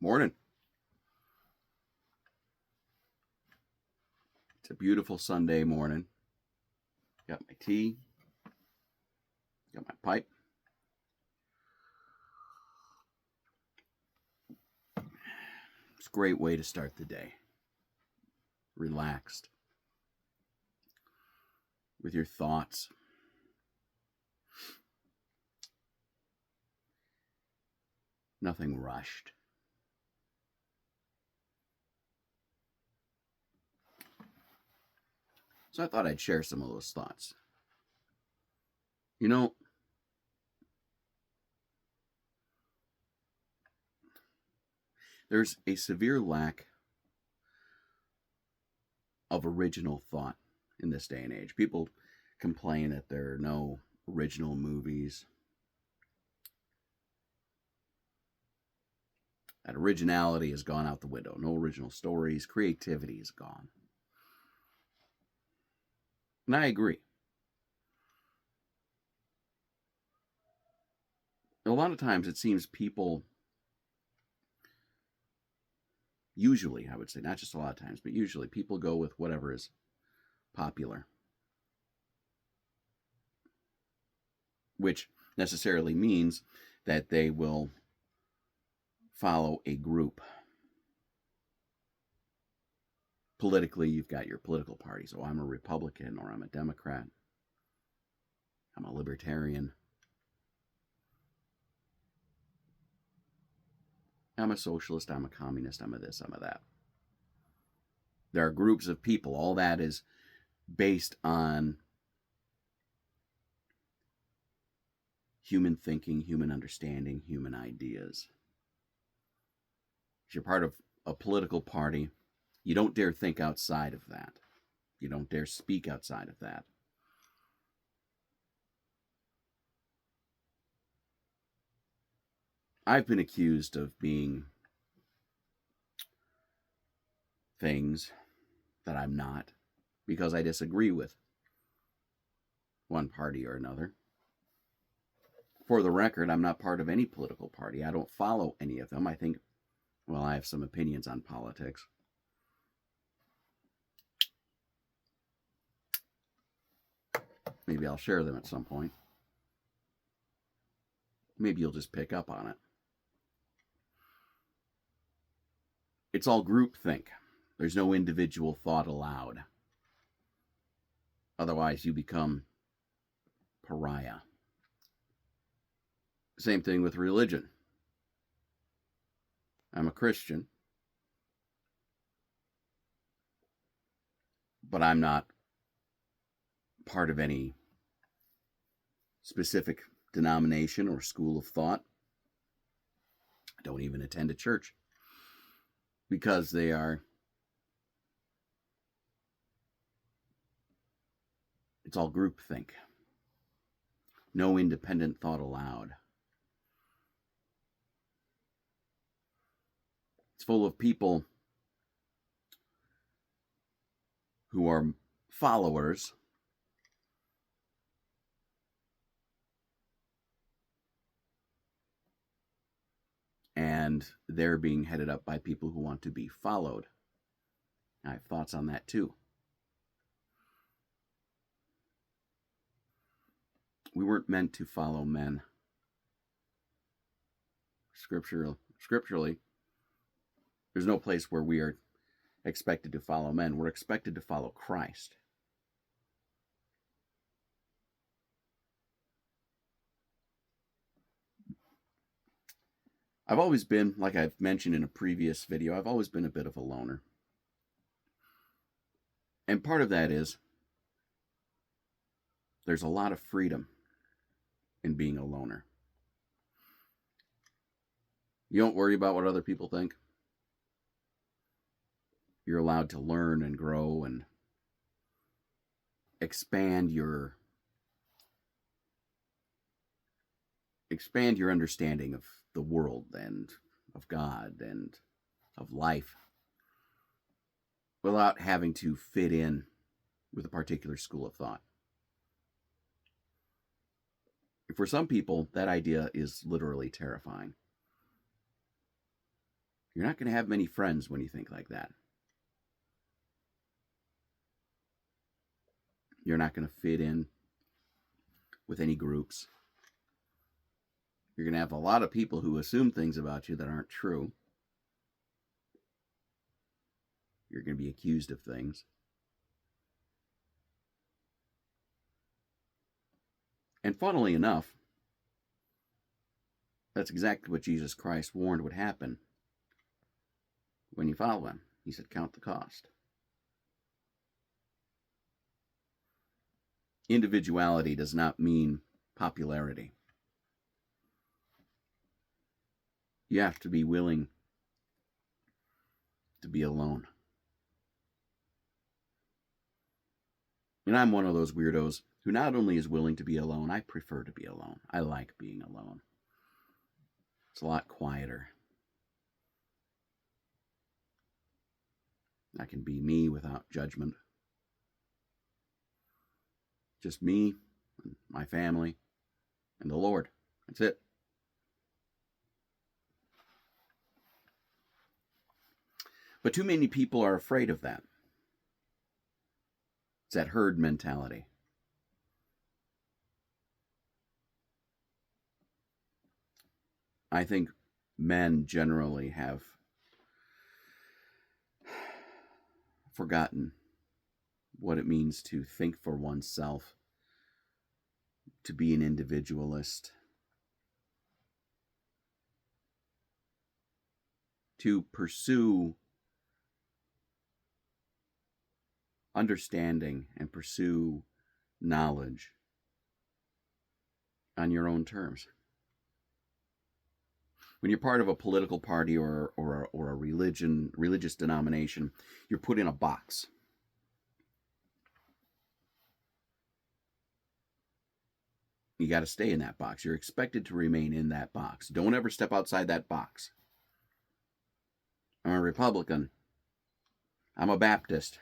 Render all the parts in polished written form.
Morning. It's a beautiful Sunday morning. Got my tea. Got my pipe. It's a great way to start the day. Relaxed. With your thoughts. Nothing rushed. So I thought I'd share some of those thoughts. You know, there's a severe lack of original thought in this day and age. People complain that there are no original movies. That originality has gone out the window. No original stories. Creativity is gone. And I agree. A lot of times it seems people, usually I would say, not just a lot of times, but usually people go with whatever is popular. Which necessarily means that they will follow a group. Politically, you've got your political parties. Oh, I'm a Republican, or I'm a Democrat. I'm a Libertarian. I'm a socialist, I'm a communist, I'm a this, I'm a that. There are groups of people. All that is based on human thinking, human understanding, human ideas. If you're part of a political party, you don't dare think outside of that. You don't dare speak outside of that. I've been accused of being things that I'm not because I disagree with one party or another. For the record, I'm not part of any political party. I don't follow any of them. I think, well, I have some opinions on politics. Maybe I'll share them at some point. Maybe you'll just pick up on it. It's all groupthink. There's no individual thought allowed. Otherwise, you become pariah. Same thing with religion. I'm a Christian, but I'm not part of any specific denomination or school of thought. I don't even attend a church because they are, it's all groupthink. No independent thought allowed. It's full of people who are followers and they're being headed up by people who want to be followed. I have thoughts on that too. We weren't meant to follow men. Scripturally, there's no place where we are expected to follow men. We're expected to follow Christ. I've always been, like I've mentioned in a previous video, I've always been a bit of a loner. And part of that is there's a lot of freedom in being a loner. You don't worry about what other people think. You're allowed to learn and grow and expand your understanding of the world and of God and of life without having to fit in with a particular school of thought. For some people, that idea is literally terrifying. You're not going to have many friends when you think like that. You're not going to fit in with any groups. You're going to have a lot of people who assume things about you that aren't true. You're going to be accused of things. And funnily enough, that's exactly what Jesus Christ warned would happen when you follow him. He said, count the cost. Individuality does not mean popularity. You have to be willing to be alone. And I'm one of those weirdos who not only is willing to be alone, I prefer to be alone. I like being alone. It's a lot quieter. I can be me without judgment. Just me, and my family, and the Lord. That's it. But too many people are afraid of that. It's that herd mentality. I think men generally have forgotten what it means to think for oneself, to be an individualist, to pursue understanding and pursue knowledge on your own terms. When you're part of a political party or a religious denomination, you're put in a box. You got to stay in that box. You're expected to remain in that box. Don't ever step outside that box. I'm a Republican. I'm a Baptist.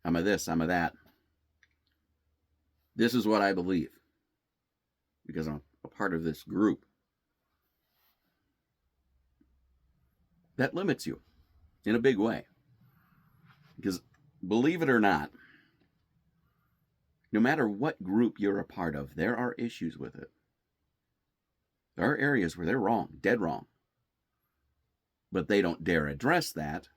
I'm a this, I'm a that. This is what I believe because I'm a part of this group. That limits you in a big way. Because believe it or not, no matter what group you're a part of, there are issues with it. There are areas where they're wrong, dead wrong. But they don't dare address that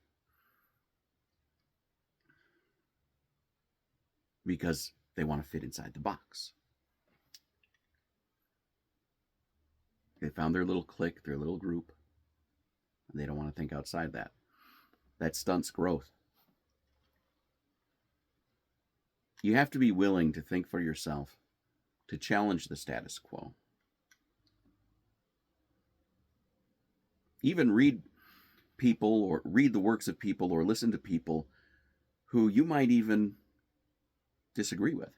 because they want to fit inside the box. They found their little clique, their little group, and they don't want to think outside that. That stunts growth. You have to be willing to think for yourself, to challenge the status quo. Even read people or read the works of people or listen to people who you might even disagree with.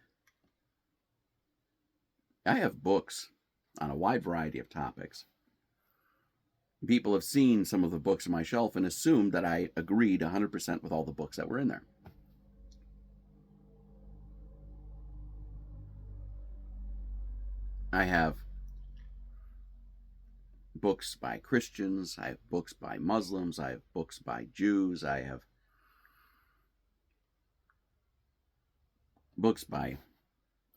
I have books on a wide variety of topics. People have seen some of the books on my shelf and assumed that I agreed 100% with all the books that were in there. I have books by Christians, I have books by Muslims, I have books by Jews, I have books by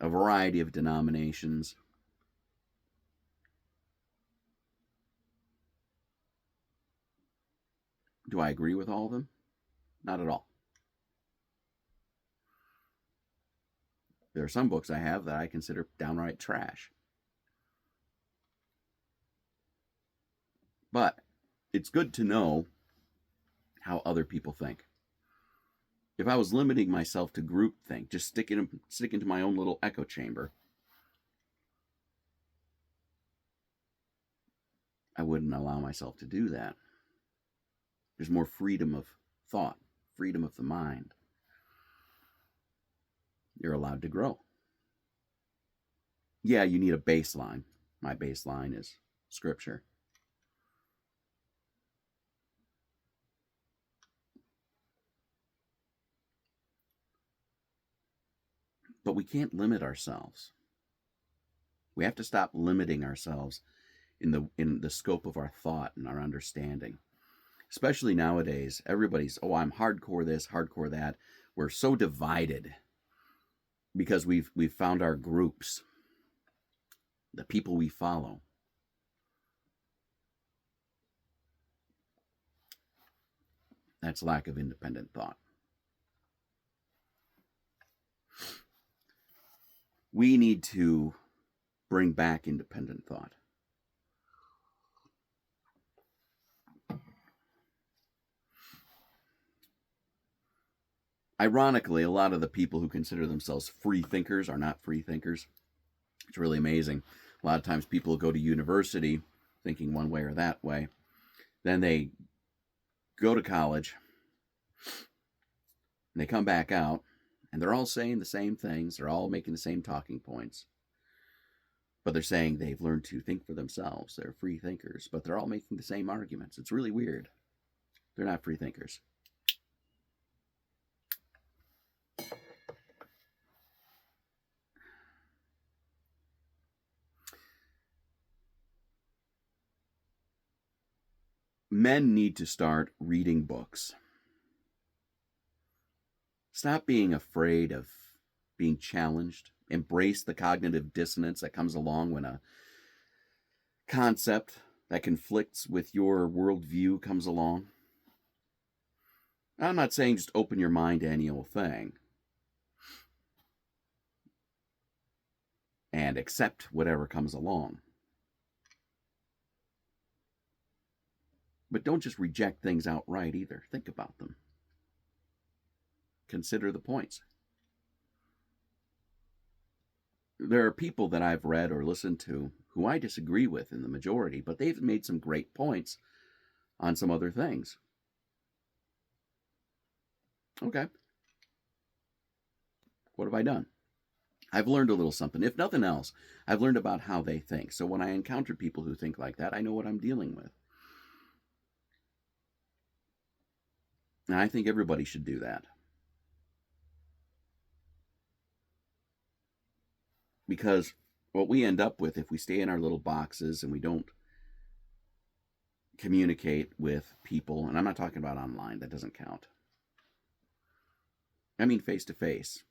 a variety of denominations. Do I agree with all of them? Not at all. There are some books I have that I consider downright trash. But it's good to know how other people think. If I was limiting myself to groupthink, just sticking to my own little echo chamber, I wouldn't allow myself to do that. There's more freedom of thought, freedom of the mind. You're allowed to grow. Yeah, you need a baseline. My baseline is Scripture. But we can't limit ourselves. We have to stop limiting ourselves in the scope of our thought and our understanding. Especially nowadays, everybody's, oh, I'm hardcore this, hardcore that. We're so divided because we've found our groups, the people we follow. That's lack of independent thought. We need to bring back independent thought. Ironically, a lot of the people who consider themselves free thinkers are not free thinkers. It's really amazing. A lot of times people go to university thinking one way or that way. Then they go to college and they come back out and they're all saying the same things. They're all making the same talking points. But they're saying they've learned to think for themselves. They're free thinkers, but they're all making the same arguments. It's really weird. They're not free thinkers. Men need to start reading books. Stop being afraid of being challenged. Embrace the cognitive dissonance that comes along when a concept that conflicts with your worldview comes along. I'm not saying just open your mind to any old thing and accept whatever comes along. But don't just reject things outright either. Think about them. Consider the points. There are people that I've read or listened to who I disagree with in the majority, but they've made some great points on some other things. Okay. What have I done? I've learned a little something. If nothing else, I've learned about how they think. So when I encounter people who think like that, I know what I'm dealing with. And I think everybody should do that. Because what we end up with if we stay in our little boxes and we don't communicate with people, and I'm not talking about online, that doesn't count. I mean face to face,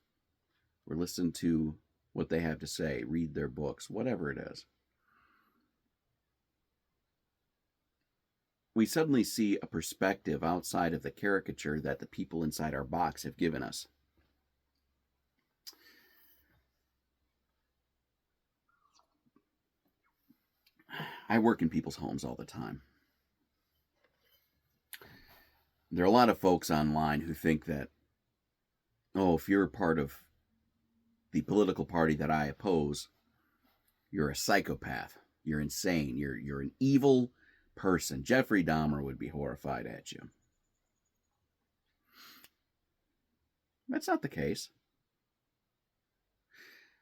or listen to what they have to say, read their books, whatever it is. We suddenly see a perspective outside of the caricature that the people inside our box have given us. I work in people's homes all the time. There are a lot of folks online who think that, oh, if you're a part of the political party that I oppose, you're a psychopath. You're insane. You're an evil person. Jeffrey Dahmer would be horrified at you. That's not the case.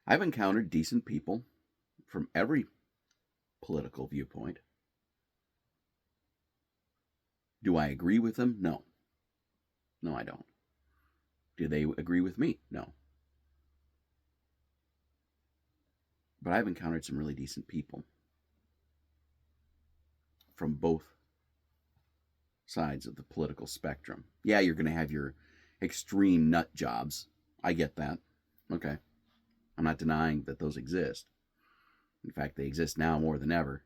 I've encountered decent people from every political viewpoint. Do I agree with them? No. No, I don't. Do they agree with me? No. But I've encountered some really decent people from both sides of the political spectrum. Yeah, you're going to have your extreme nut jobs. I get that. Okay. I'm not denying that those exist. In fact, they exist now more than ever.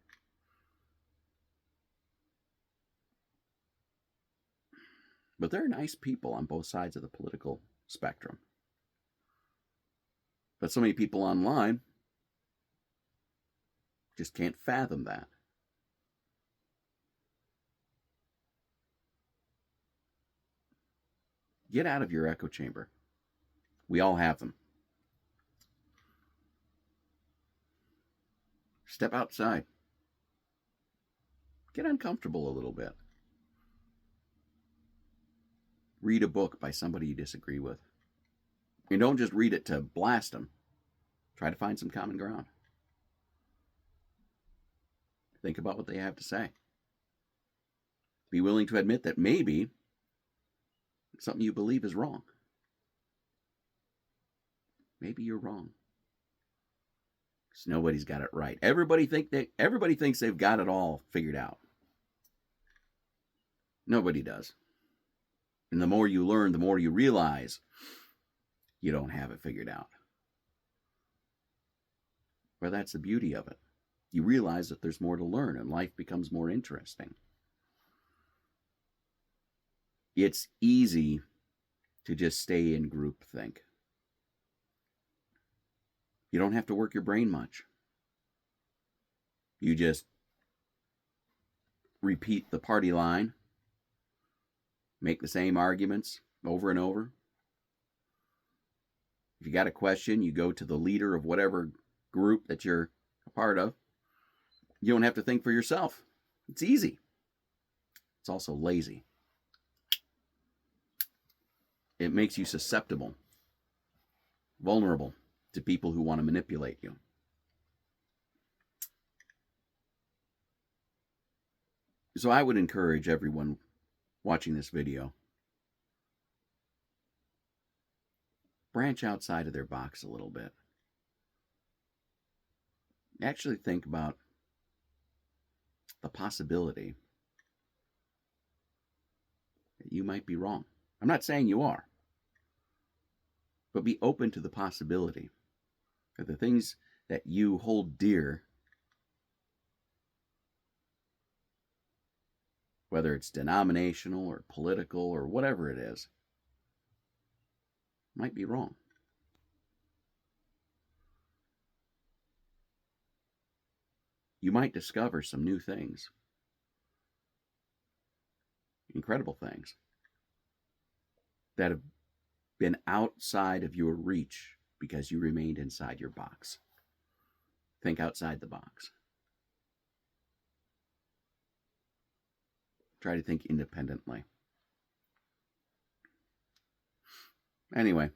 But there are nice people on both sides of the political spectrum. But so many people online just can't fathom that. Get out of your echo chamber. We all have them. Step outside. Get uncomfortable a little bit. Read a book by somebody you disagree with. And don't just read it to blast them. Try to find some common ground. Think about what they have to say. Be willing to admit that maybe something you believe is wrong. Maybe you're wrong. Because nobody's got it right. Everybody thinks they've got it all figured out. Nobody does. And the more you learn, the more you realize you don't have it figured out. But that's the beauty of it. You realize that there's more to learn and life becomes more interesting. It's easy to just stay in groupthink. You don't have to work your brain much. You just repeat the party line, make the same arguments over and over. If you got a question, you go to the leader of whatever group that you're a part of. You don't have to think for yourself. It's easy. It's also lazy. It makes you susceptible, vulnerable to people who want to manipulate you. So I would encourage everyone watching this video, branch outside of their box a little bit. Actually think about the possibility that you might be wrong. I'm not saying you are, but be open to the possibility that the things that you hold dear, whether it's denominational or political or whatever it is, might be wrong. You might discover some new things, incredible things, that have been outside of your reach because you remained inside your box. Think outside the box. Try to think independently. Anyway,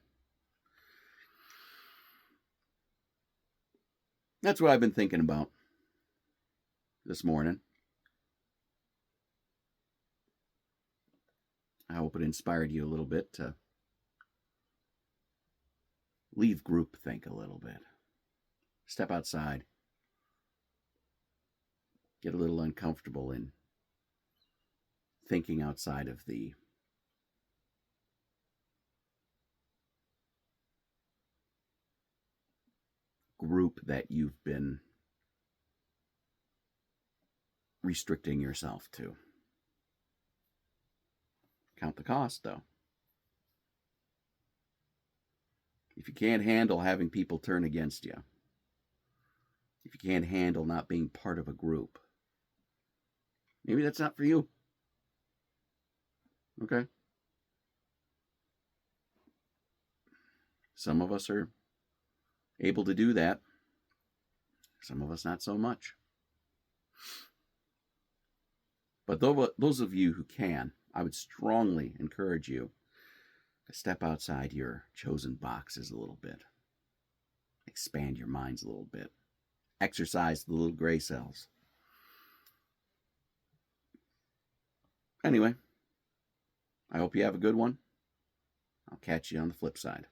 that's what I've been thinking about this morning. I hope it inspired you a little bit to leave groupthink a little bit. Step outside. Get a little uncomfortable in thinking outside of the group that you've been restricting yourself to. Count the cost, though. If you can't handle having people turn against you, if you can't handle not being part of a group, maybe that's not for you. Okay? Some of us are able to do that. Some of us not so much. But those of you who can, I would strongly encourage you to step outside your chosen boxes a little bit. Expand your minds a little bit. Exercise the little gray cells. Anyway, I hope you have a good one. I'll catch you on the flip side.